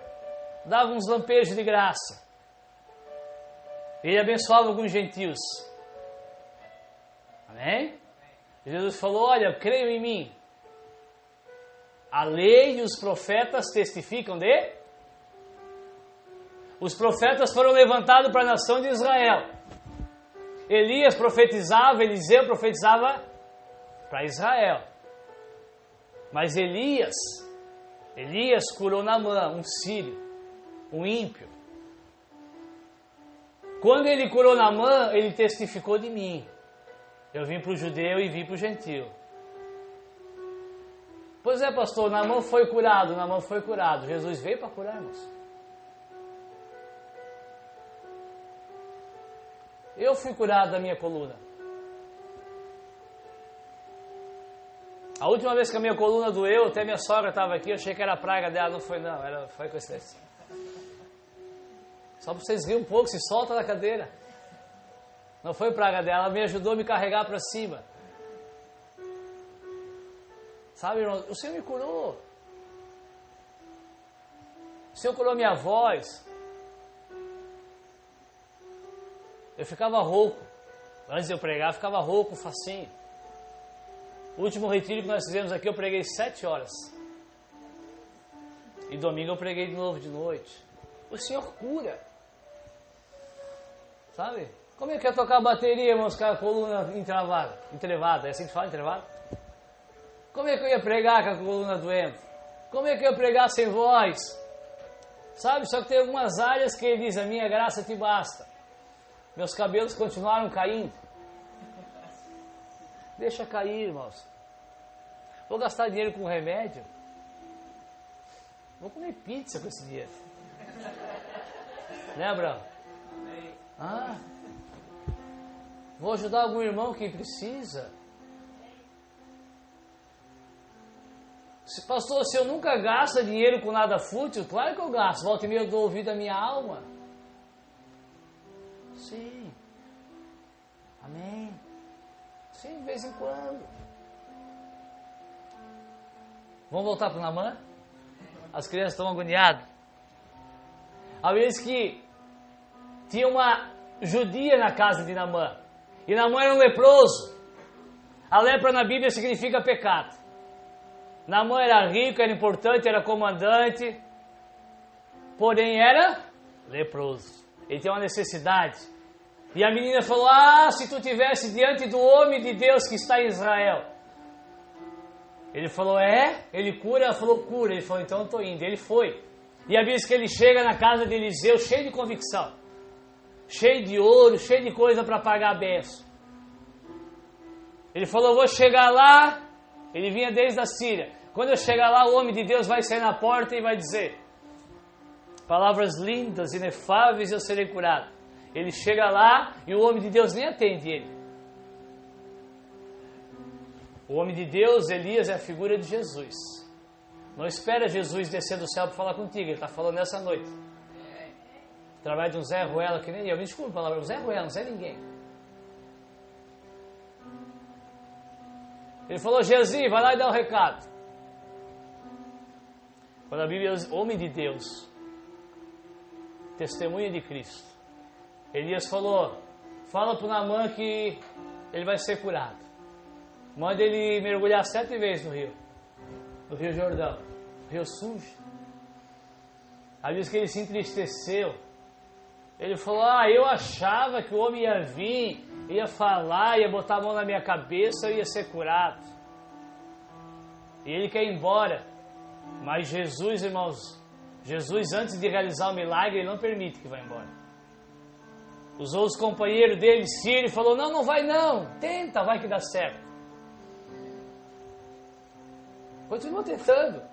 dava uns lampejos de graça. Ele abençoava alguns gentios. Amém? Jesus falou: olha, creio em mim. A lei e os profetas testificam de... Os profetas foram levantados para a nação de Israel. Elias profetizava, Eliseu profetizava para Israel. Mas Elias curou Naamã, um sírio, um ímpio. Quando ele curou Naamã, ele testificou de mim. Eu vim para o judeu e vim para o gentio. Pois é, pastor, Naamã foi curado, Jesus veio para curar, irmãos. Eu fui curado da minha coluna. A última vez que a minha coluna doeu, até minha sogra estava aqui, eu achei que era praga dela, não foi não, foi coincidência. Só para vocês rirem um pouco, se solta da cadeira. Não foi praga dela, ela me ajudou a me carregar para cima. Sabe, irmão, o Senhor me curou. O Senhor curou minha voz. Eu ficava rouco. Antes de eu pregar, eu ficava rouco, facinho. O último retiro que nós fizemos aqui, eu preguei 7 horas. E domingo eu preguei de novo de noite. O Senhor cura. Sabe? Como é que é tocar bateria, irmãos, com a coluna entrevada? É assim que se fala, entrevada? Como é que eu ia pregar com a coluna doente? Como é que eu ia pregar sem voz? Sabe? Só que tem algumas áreas que ele diz: a minha graça te basta. Meus cabelos continuaram caindo. Deixa cair, irmãos. Vou gastar dinheiro com remédio. Vou comer pizza com esse dinheiro. Né, Abraão? Ah, vou ajudar algum irmão que precisa. Pastor, se eu nunca gasto dinheiro com nada fútil, claro que eu gasto. Volta e meia eu dou ouvido à minha alma. Sim. Amém. Sim, de vez em quando. Vamos voltar para o Naamã? As crianças estão agoniadas. Há vezes que tinha uma judia na casa de Naamã. E Naamã era um leproso. A lepra na Bíblia significa pecado. Naamã era rico, era importante, era comandante. Porém era leproso. Ele tinha uma necessidade. E a menina falou, se tu estivesse diante do homem de Deus que está em Israel. Ele falou, Ele cura? Ela falou, cura. Ele falou, então eu estou indo. Ele foi. E a Bíblia diz que ele chega na casa de Eliseu cheio de convicção. Cheio de ouro, cheio de coisa para pagar a bênção. Ele falou, vou chegar lá. Ele vinha desde a Síria. Quando eu chegar lá, o homem de Deus vai sair na porta e vai dizer palavras lindas, inefáveis, e eu serei curado. Ele chega lá e o homem de Deus nem atende ele. O homem de Deus, Elias, é a figura de Jesus. Não espera Jesus descer do céu para falar contigo. Ele está falando nessa noite. Através de um Zé Ruela que nem eu. Me desculpa a palavra, um Zé Ruela, não sei ninguém. Ele falou, Gezi, vai lá e dá o recado. Quando a Bíblia diz, homem de Deus, testemunha de Cristo. Elias falou, fala para o Naamã que ele vai ser curado. Manda ele mergulhar 7 vezes no Rio Jordão, rio sujo. Aí diz que ele se entristeceu. Ele falou, eu achava que o homem ia vir, ia falar, ia botar a mão na minha cabeça, eu ia ser curado. E ele quer ir embora. Mas Jesus, irmãos, Jesus antes de realizar o milagre, ele não permite que vá embora. Usou os companheiros dele, Sírio, e falou, não vai não, tenta, vai que dá certo. Continua tentando.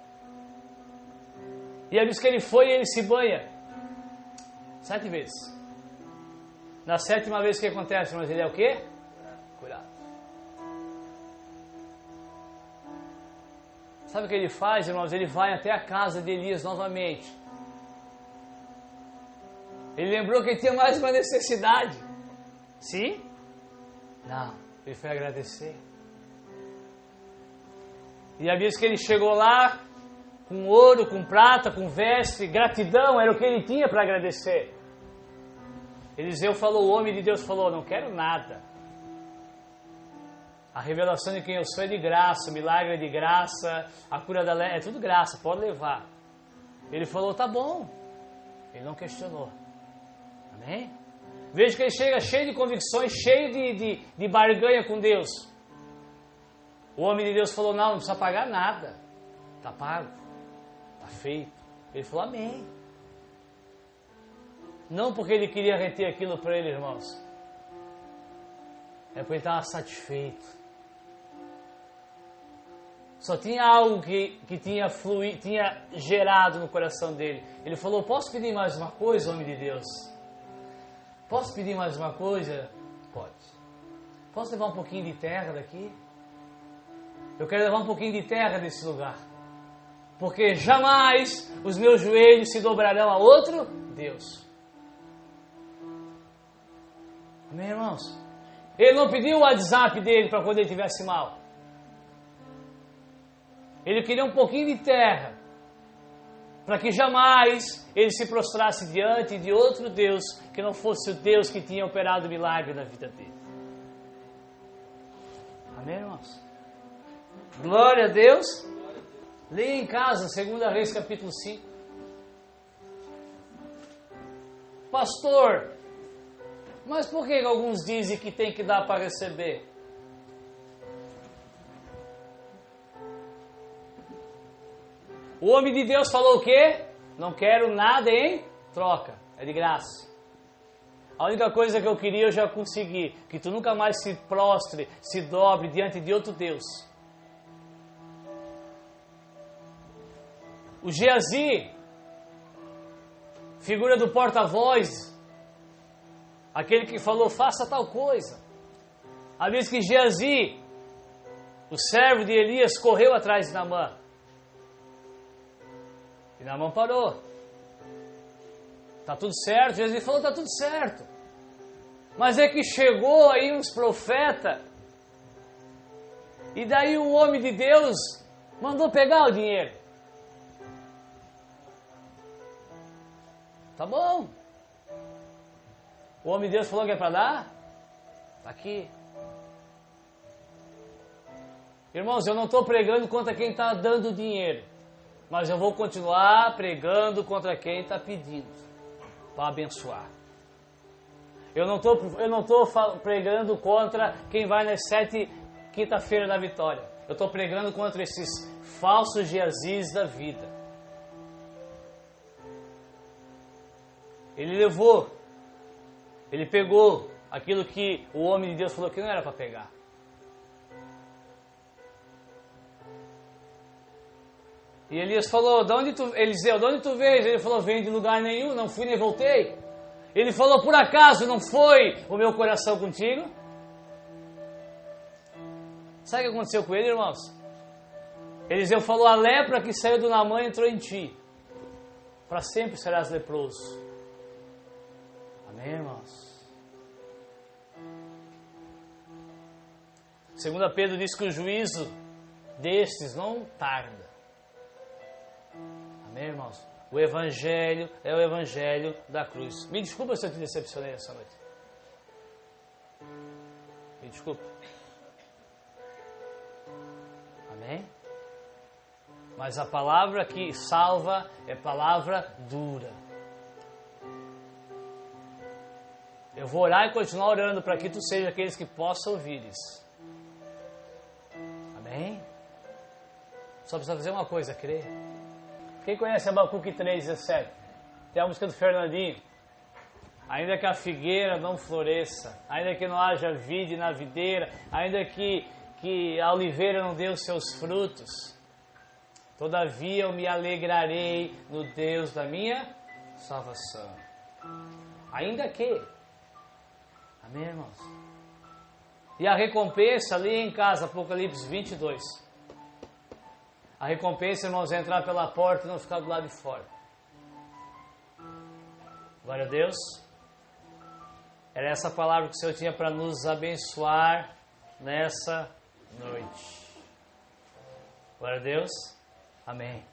E aí diz que ele foi e ele se banha 7 vezes. Na 7ª vez o que acontece, irmãos? Ele é o quê? Curado. Sabe o que ele faz, irmãos? Ele vai até a casa de Elias novamente. Ele lembrou que ele tinha mais uma necessidade. Sim? Não. Ele foi agradecer. E a Bíblia diz que ele chegou lá com ouro, com prata, com veste, gratidão, era o que ele tinha para agradecer. Eliseu falou, o homem de Deus falou, não quero nada. A revelação de quem eu sou é de graça, o milagre é de graça, a cura da lepra é tudo graça, pode levar. Ele falou, tá bom. Ele não questionou. Amém? Veja que ele chega cheio de convicções, cheio de barganha com Deus. O homem de Deus falou, não precisa pagar nada. Está pago. Está feito. Ele falou, amém. Não porque ele queria reter aquilo para ele, irmãos. É porque ele estava satisfeito. Só tinha algo que tinha gerado no coração dele. Ele falou, posso pedir mais uma coisa, homem de Deus? Posso pedir mais uma coisa? Pode. Posso levar um pouquinho de terra daqui? Eu quero levar um pouquinho de terra desse lugar. Porque jamais os meus joelhos se dobrarão a outro Deus. Amém, irmãos? Ele não pediu o WhatsApp dele para quando ele estivesse mal. Ele queria um pouquinho de terra. Para que jamais ele se prostrasse diante de outro Deus que não fosse o Deus que tinha operado o milagre na vida dele. Amém, irmãos? Glória a Deus. Leia em casa, 2 Reis capítulo 5. Pastor, mas por que alguns dizem que tem que dar para receber? O homem de Deus falou o quê? Não quero nada em troca, é de graça. A única coisa que eu queria eu já consegui. Que tu nunca mais se prostre, se dobre diante de outro Deus. O Geazi, figura do porta-voz, aquele que falou, faça tal coisa. A vez que Geazi, o servo de Elias, correu atrás de Naamã. E Naamã parou. Está tudo certo? Geazi falou, está tudo certo. Mas é que chegou aí uns profetas. E daí o homem de Deus mandou pegar o dinheiro. Tá bom. O homem de Deus falou que é para dar? Está aqui. Irmãos, eu não estou pregando contra quem está dando dinheiro. Mas eu vou continuar pregando contra quem está pedindo para abençoar. Eu não estou pregando contra quem vai nas 7 quinta-feira da vitória. Eu estou pregando contra esses falsos Geazis da vida. Ele pegou aquilo que o homem de Deus falou que não era para pegar. E Elias falou, Eliseu, de onde tu veio? Ele falou, venho de lugar nenhum, não fui nem voltei. Ele falou, por acaso não foi o meu coração contigo? Sabe o que aconteceu com ele, irmãos? Eliseu falou, a lepra que saiu do Naamã entrou em ti. Para sempre serás leproso. Amém, irmãos? 2 Pedro diz que o juízo destes não tarda. Amém, irmãos? O Evangelho é o Evangelho da cruz. Me desculpa se eu te decepcionei essa noite. Me desculpa. Amém? Mas a palavra que salva é palavra dura. Eu vou orar e continuar orando para que tu seja aqueles que possam ouvir isso. Amém? Só precisa fazer uma coisa, crer. Quem conhece Abacuque 3,17? Tem a música do Fernandinho. Ainda que a figueira não floresça, ainda que não haja vide na videira, ainda que a oliveira não dê os seus frutos, todavia eu me alegrarei no Deus da minha salvação. Ainda que. Amém, irmãos? E a recompensa ali em casa, Apocalipse 22. A recompensa, irmãos, é entrar pela porta e não ficar do lado de fora. Glória a Deus. Era essa palavra que o Senhor tinha para nos abençoar nessa noite. Glória a Deus. Amém.